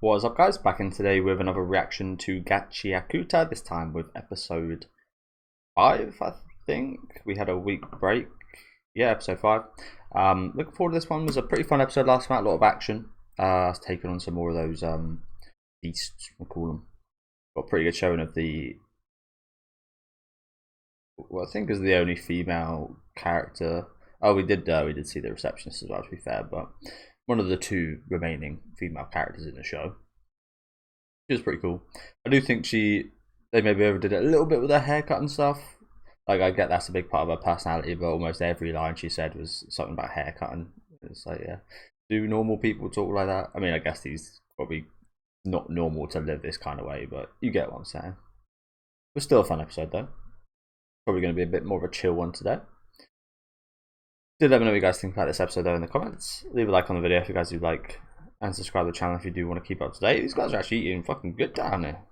What is up, guys? Back in today with another reaction to Gachiakuta, this time with episode 5, I think. We had a week break. Yeah, episode 5. Looking forward to this one. It was a pretty fun episode last night, a lot of action. Us taking on some more of those beasts, we'll call them. Got a pretty good showing of the, what I think is the only female character. Oh, we did see the receptionist as well, to be fair, but one of the two remaining female characters in the show. She was pretty cool. I do think they maybe overdid it a little bit with her haircut and stuff. Like, I get that's a big part of her personality, but almost every line she said was something about haircutting. It's like, yeah, do normal people talk like that? I mean, I guess these probably not normal to live this kind of way, but you get what I'm saying. It was still a fun episode though. Probably going to be a bit more of a chill one today. Do let me know what you guys think about this episode though in the comments. Leave a like on the video if you guys do like, and subscribe to the channel if you do want to keep up to date. These guys are actually eating fucking good down there.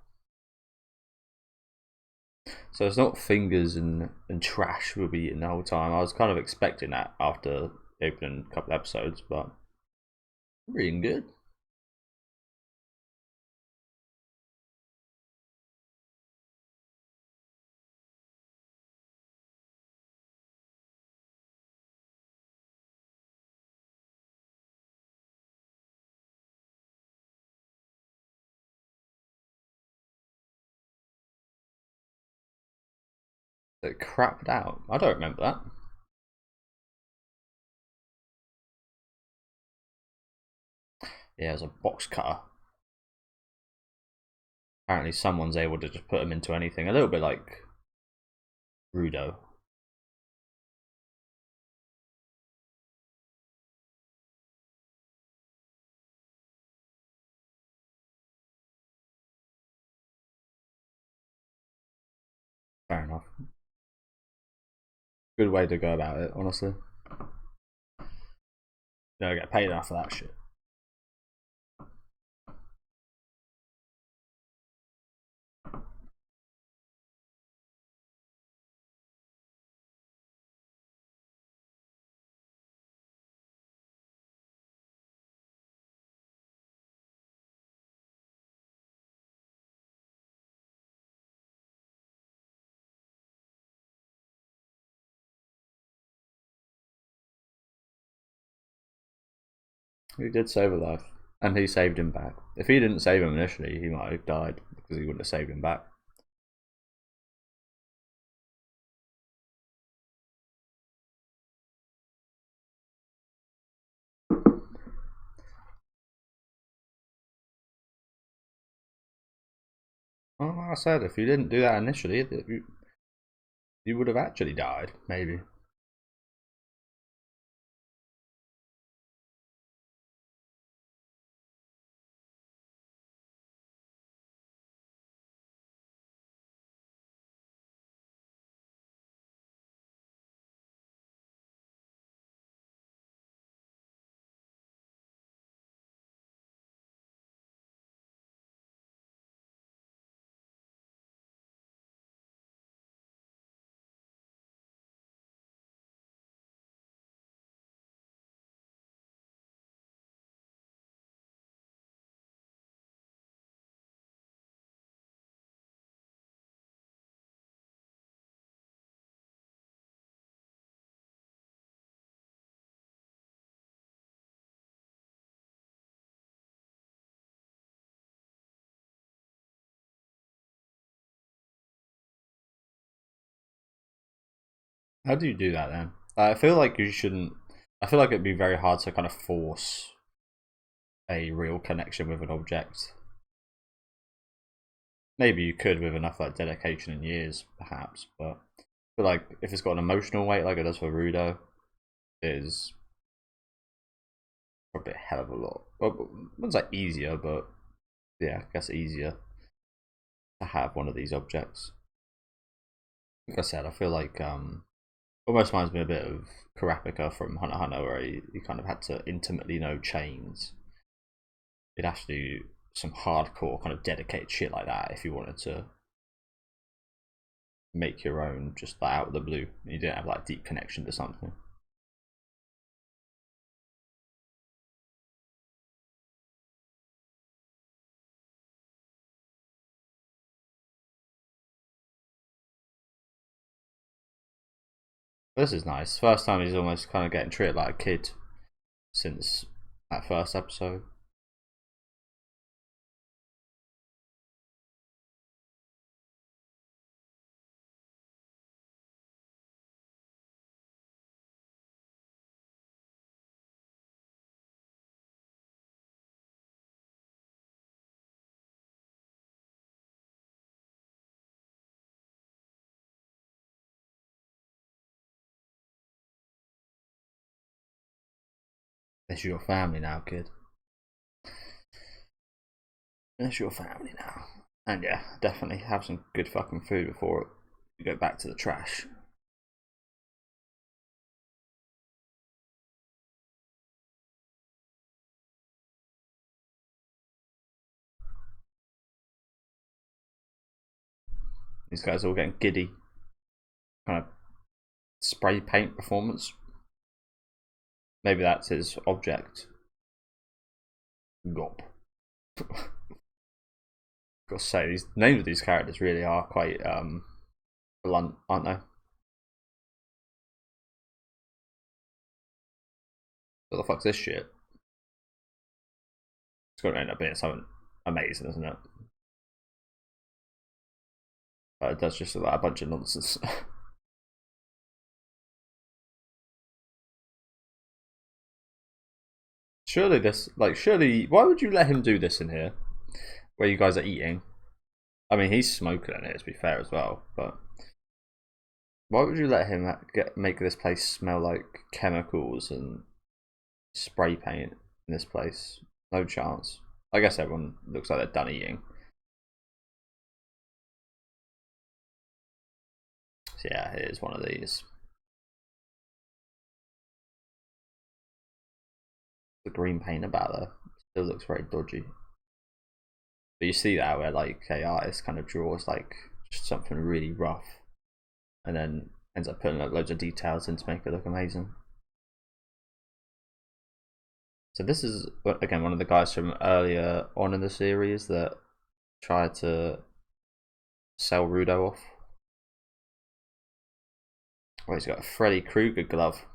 So it's not fingers and trash we'll be eating the whole time. I was kind of expecting that after the opening couple episodes, but really good. It crapped out. I don't remember that. Yeah, it was a box cutter. Apparently someone's able to just put them into anything. A little bit like Rudo. Fair enough. Good way to go about it, honestly. Don't get paid enough for that shit. He did save a life, and he saved him back. If he didn't save him initially, he might have died because he wouldn't have saved him back. Well, like I said, if you didn't do that initially, you would have actually died, maybe. How do you do that then? I feel like you shouldn't. I feel like it'd be very hard to kind of force a real connection with an object. Maybe you could with enough like dedication and years, perhaps, but I feel like if it's got an emotional weight like it does for Rudo, is probably a hell of a lot. Well, it's like easier, but yeah, I guess easier to have one of these objects. Like I said, I feel like almost reminds me a bit of Kurapika from Hunter x Hunter, where he kind of had to intimately know chains. You'd have to do some hardcore kind of dedicated shit like that if you wanted to make your own just like out of the blue. You didn't have like deep connection to something. This is nice. First time he's almost kind of getting treated like a kid since that first episode. This is your family now, kid. This your family now. And yeah, definitely have some good fucking food before you go back to the trash. These guys are all getting giddy. Kind of spray paint performance. Maybe that's his object. Gop. Gotta say, these names of these characters really are quite blunt, aren't they? What the fuck's this shit? It's gonna end up being something amazing, isn't it? But it does just look like a bunch of nonsense. Surely this, like, surely, why would you let him do this in here? Where you guys are eating? I mean, he's smoking in here, to be fair as well, but why would you let him make this place smell like chemicals and spray paint in this place? No chance. I guess everyone looks like they're done eating. So yeah, here's one of these. The green paint about there still looks very dodgy. But you see that where like a artist kind of draws like just something really rough and then ends up putting like loads of details in to make it look amazing. So this is again one of the guys from earlier on in the series that tried to sell Rudo off. Oh, he's got a Freddy Krueger glove.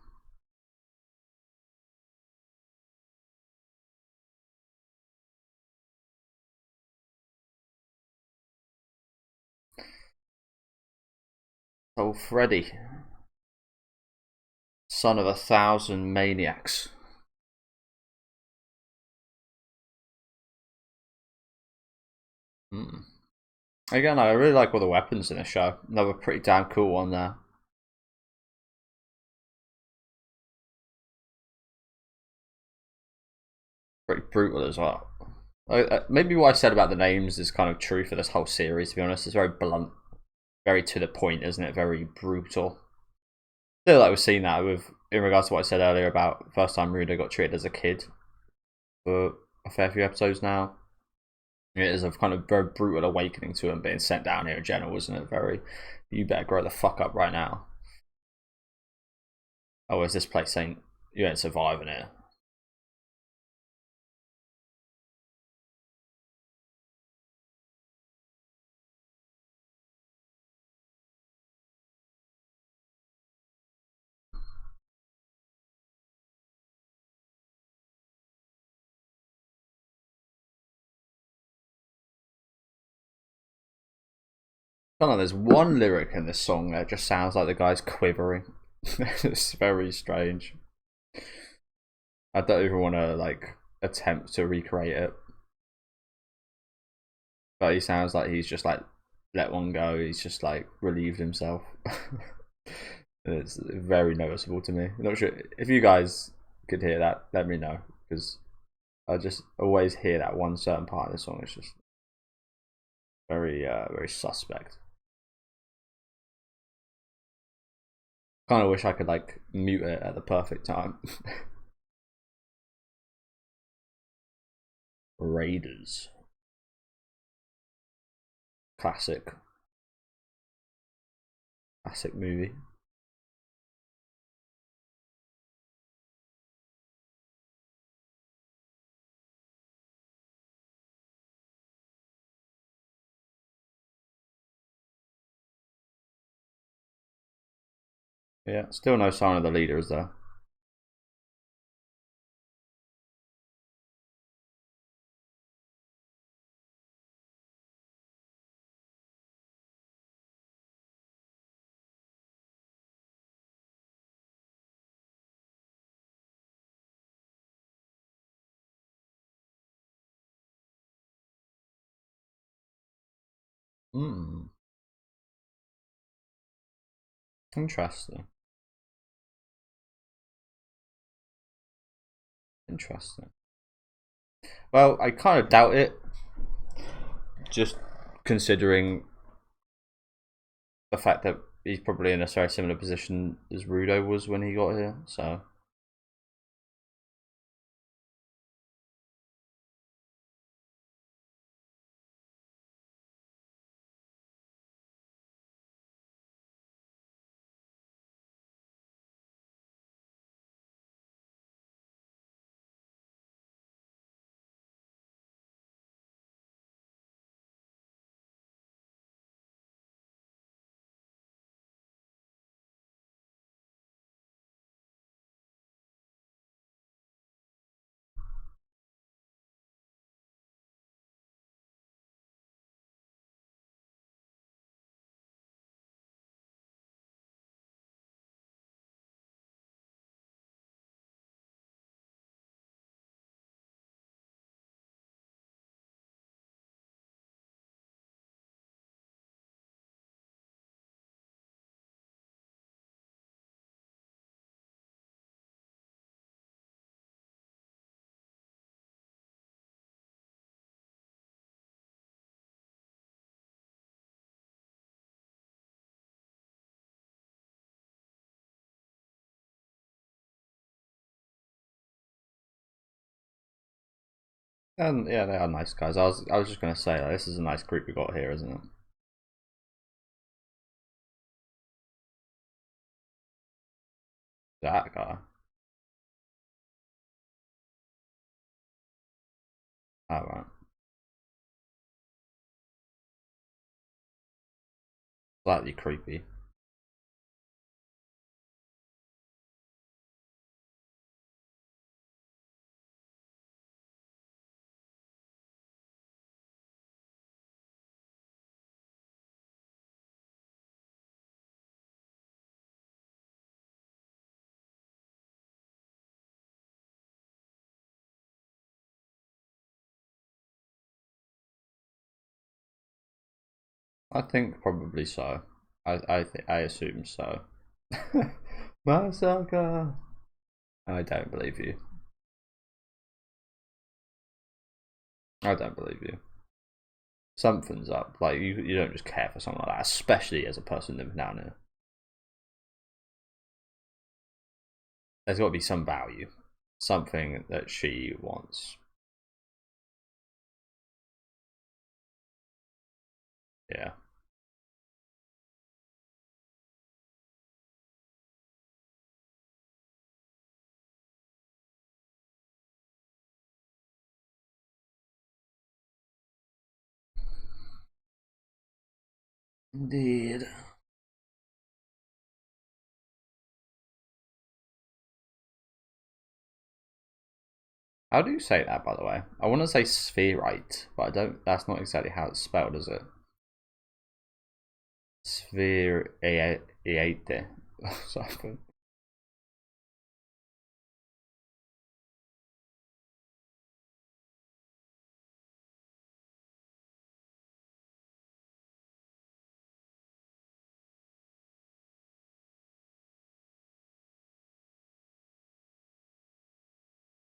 Oh, Freddy, son of 1,000 maniacs. Hmm. Again, I really like all the weapons in the show. Another pretty damn cool one there. Pretty brutal as well. Maybe what I said about the names is kind of true for this whole series, to be honest. It's very blunt, very to the point, isn't it? Very brutal. I feel like we've seen that with in regards to what I said earlier about the first time Rudo got treated as a kid for a fair few episodes now. It is a kind of very brutal awakening to him being sent down here in general, isn't it? Very, you better grow the fuck up right now. Oh, is this place saying you ain't surviving here? I don't know, there's one lyric in this song that just sounds like the guy's quivering. It's very strange. I don't even want to like attempt to recreate it. But he sounds like he's just like let one go. He's just like relieved himself. It's very noticeable to me. I'm not sure if you guys could hear that. Let me know because I just always hear that one certain part of the song. It's just very suspect. Kind of wish I could like mute it at the perfect time. Raiders, classic movie. Yeah, still no sign of the leaders though. Hmm. Interesting. Interesting. Well, I kind of doubt it, just considering the fact that he's probably in a very similar position as Rudo was when he got here. So and yeah, they are nice guys. I was just gonna say like, this is a nice group we got here, isn't it? That guy. All right. Slightly creepy. I think probably so. I assume so. Masaka. I don't believe you. I don't believe you. Something's up. Like you don't just care for someone like that, especially as a person living down here. There's got to be some value, something that she wants. Yeah. Indeed. How do you say that, by the way? I want to say spherite, but I don't. That's not exactly how it's spelled, is it? Spherate something.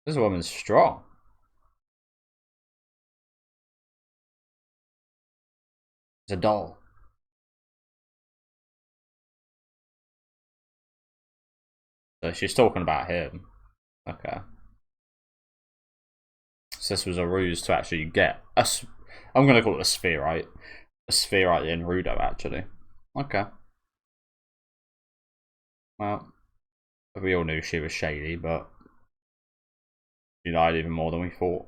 This woman's strong. It's a doll. So she's talking about him. Okay. So this was a ruse to actually get a. I'm going to call it a spherite. A spherite in Rudo, actually. Okay. Well, we all knew she was shady, but she lied even more than we thought.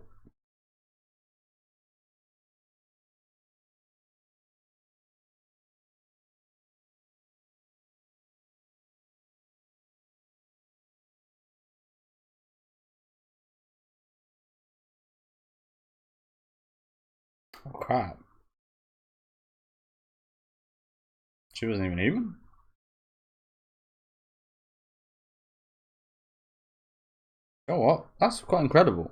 Oh crap. She wasn't even human? Oh what? That's quite incredible.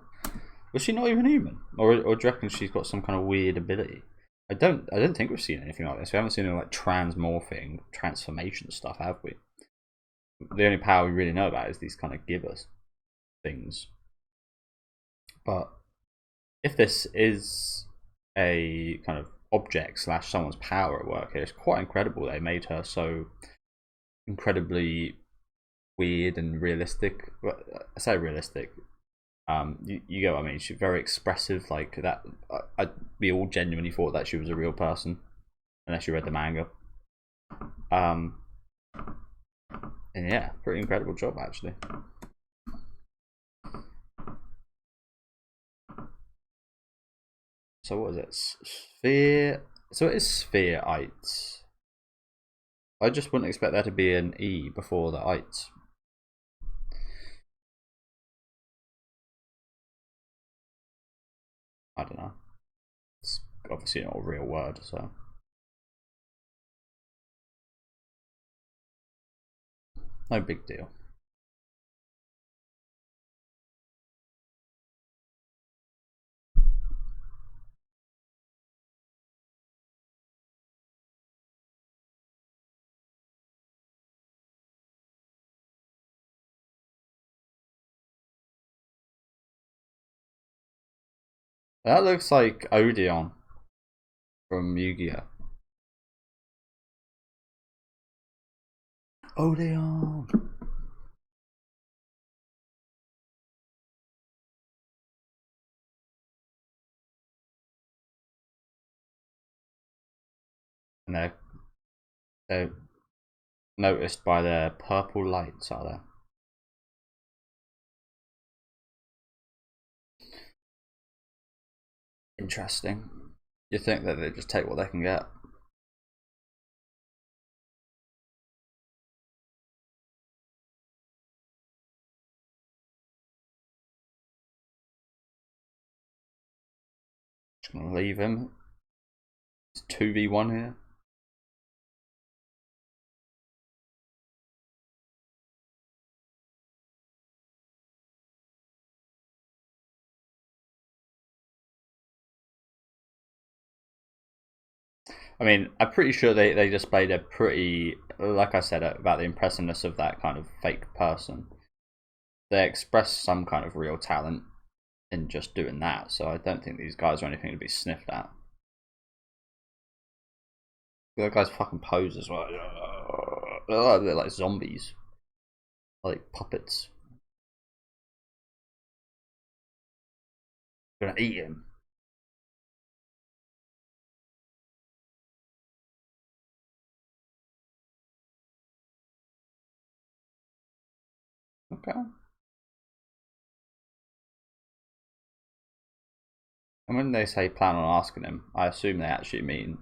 Was she not even human? Or do you reckon she's got some kind of weird ability? I don't think we've seen anything like this. We haven't seen any like transmorphing, transformation stuff, have we? The only power we really know about is these kind of givers things. But if this is a kind of object slash someone's power at work here, it's quite incredible they made her so incredibly weird and realistic. Well, I say realistic. You get what I mean. She's very expressive, like that. We all genuinely thought that she was a real person, unless you read the manga. Um, and yeah, pretty incredible job actually. So what is it? Sphere. So it is sphereite. I just wouldn't expect there to be an E before the ite. I don't know. It's obviously not a real word, so. No big deal. That looks like Odeon from Yu-Gi-Oh! Odeon! And they're noticed by their purple lights, are they? Interesting. You think that they just take what they can get? Just gonna leave him. It's 2v1 here. I mean, I'm pretty sure they displayed a pretty, like I said, about the impressiveness of that kind of fake person. They expressed some kind of real talent in just doing that, so I don't think these guys are anything to be sniffed at. That guy's fucking pose as well. They're like zombies, like puppets. Gonna eat him. Okay. And when they say plan on asking him, I assume they actually mean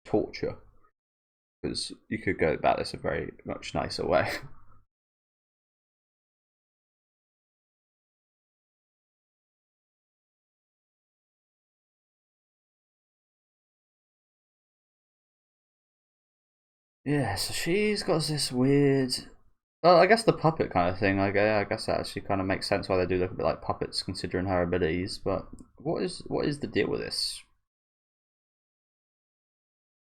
torture, because you could go about this a very much nicer way. Yeah, so she's got this weird. Well, I guess the puppet kind of thing. I guess that actually kind of makes sense why they do look a bit like puppets, considering her abilities. But what is the deal with this?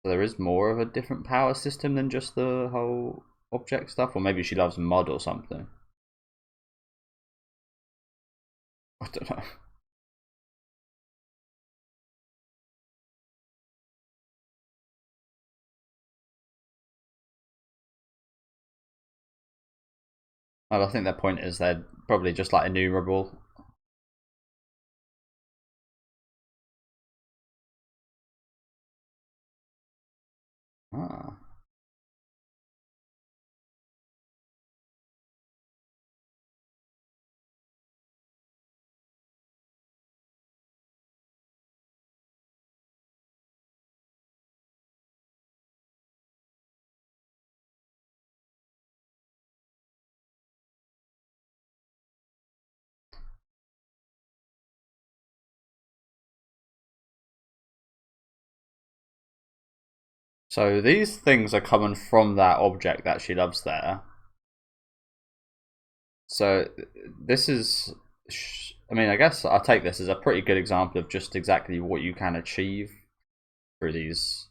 So there is more of a different power system than just the whole object stuff, or maybe she loves mud or something. I don't know. Well, I think their point is they're probably just like innumerable. Ah. So these things are coming from that object that she loves there. So this is, I mean, I guess I'll take this as a pretty good example of just exactly what you can achieve through these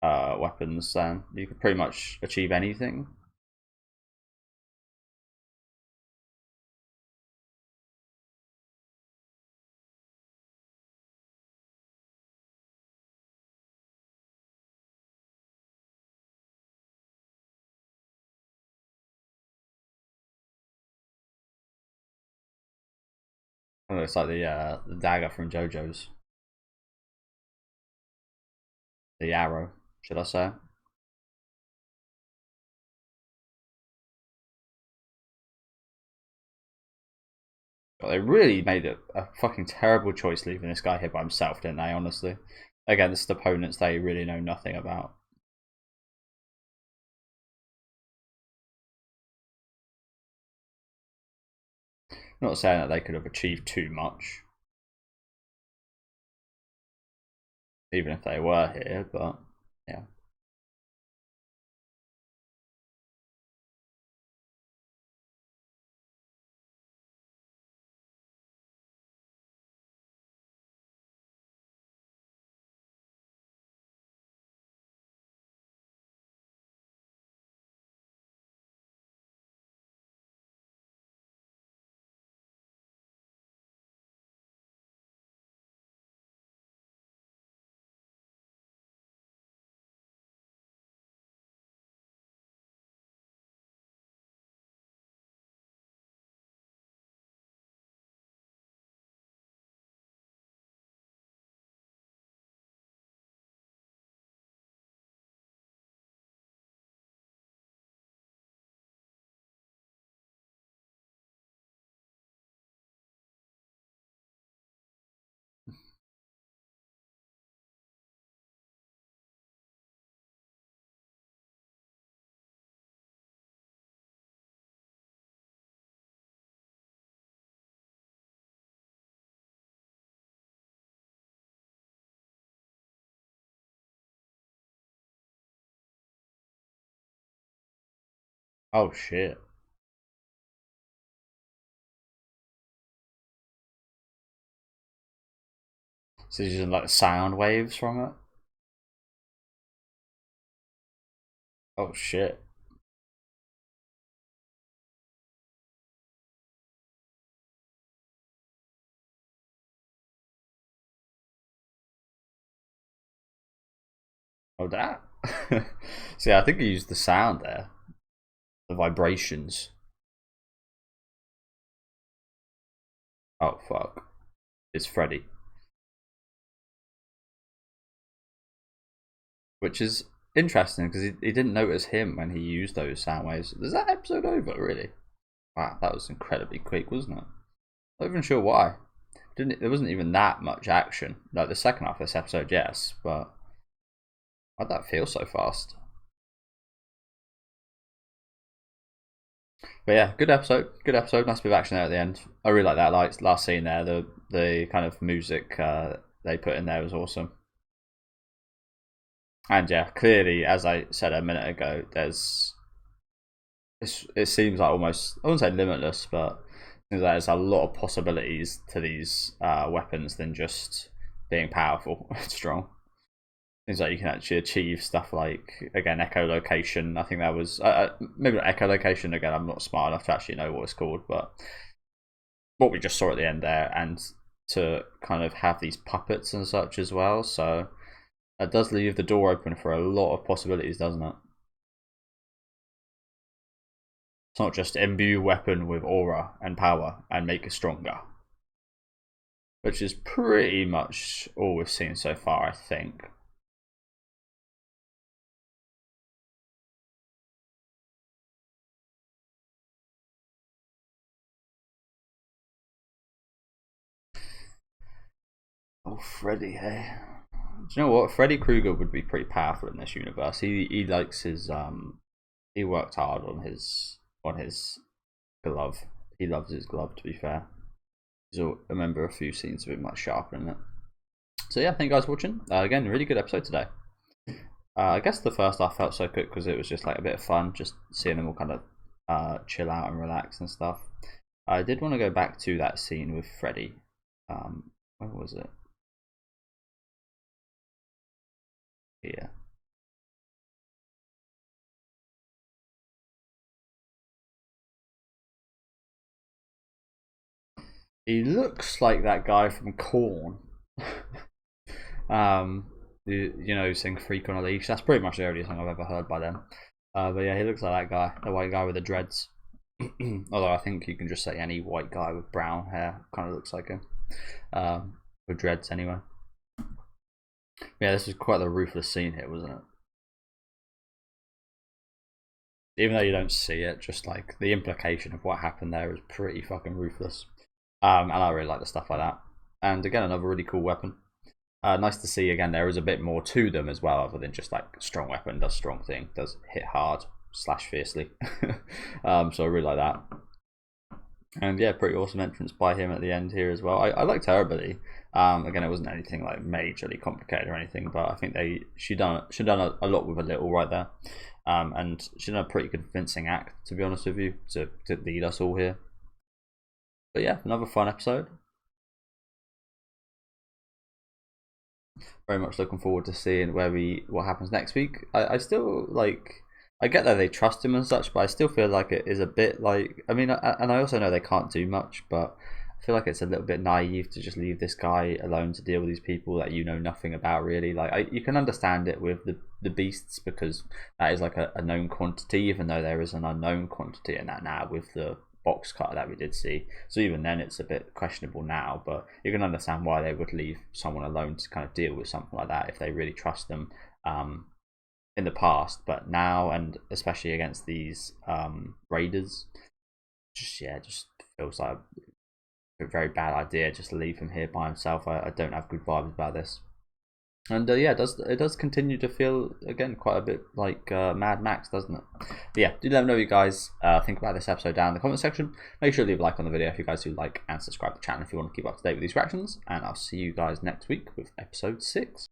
weapons. Then you could pretty much achieve anything. Oh, it's like the dagger from JoJo's, the arrow, should I say? But they really made a fucking terrible choice leaving this guy here by himself, didn't they? Honestly, against opponents they really know nothing about. Not saying that they could have achieved too much, even if they were here, but yeah. Oh shit. So he's using like sound waves from it. Oh shit. Oh that. See, I think he used the sound there, the vibrations. Oh fuck. It's Freddy. Which is interesting because he didn't notice him when he used those sound waves. Is that episode over, really? Wow, that was incredibly quick, wasn't it? Not even sure why. Didn't there wasn't even that much action. Like the second half of this episode, yes, but why'd that feel so fast? But yeah, good episode. Good episode. Nice bit of action there at the end. I really like that last scene there. The kind of music they put in there was awesome. And yeah, clearly, as I said a minute ago, it seems like almost, I wouldn't say limitless, but there's a lot of possibilities to these weapons than just being powerful and strong. Seems like you can actually achieve stuff like, again, echolocation. I think that was maybe not echolocation. Again, I'm not smart enough to actually know what it's called, but what we just saw at the end there, and to kind of have these puppets and such as well. So that does leave the door open for a lot of possibilities, doesn't it? It's not just imbue weapon with aura and power and make it stronger, which is pretty much all we've seen so far, I think. Oh, Freddy, hey. Do you know what? Freddy Krueger would be pretty powerful in this universe. He likes his he worked hard on his glove. He loves his glove, to be fair. So I remember a few scenes of him like sharpening it. So yeah, thank you guys for watching. Again, really good episode today. I guess the first half felt so good because it was just like a bit of fun, just seeing them all kind of chill out and relax and stuff. I did want to go back to that scene with Freddy. Where was it? Here. He looks like that guy from Korn. You know, sing "Freak on a Leash." That's pretty much the only song I've ever heard by them. But yeah, he looks like that guy, the white guy with the dreads. Although I think you can just say any white guy with brown hair kind of looks like him, with dreads anyway. Yeah, this was quite the ruthless scene here, wasn't it? Even though you don't see it, just like the implication of what happened there is pretty fucking ruthless. And I really like the stuff like that. And again, another really cool weapon. Nice to see again there is a bit more to them as well, other than just like strong weapon does strong thing, does hit hard, slash fiercely. So I really like that. And yeah, pretty awesome entrance by him at the end here as well. I liked her ability. Again, it wasn't anything like majorly complicated or anything, but I think she done a lot with a little right there. And she done a pretty convincing act, to be honest with you, to lead us all here. But yeah, another fun episode. Very much looking forward to seeing what happens next week. I still like. I get that they trust him and such, but I still feel like it is a bit like. I mean, and I also know they can't do much, but I feel like it's a little bit naive to just leave this guy alone to deal with these people that you know nothing about, really. Like, you can understand it with the beasts because that is like a known quantity, even though there is an unknown quantity in that now with the box cutter that we did see. So even then, it's a bit questionable now, but you can understand why they would leave someone alone to kind of deal with something like that if they really trust them. In the past, but now, and especially against these raiders, just feels like a very bad idea just to leave him here by himself. I don't have good vibes about this. And yeah, it does continue to feel again quite a bit like Mad Max, doesn't it? But yeah, do let me know what you guys think about this episode down in the comment section. Make sure to leave a like on the video if you guys do like, and subscribe to the channel if you want to keep up to date with these reactions. And I'll see you guys next week with episode 6.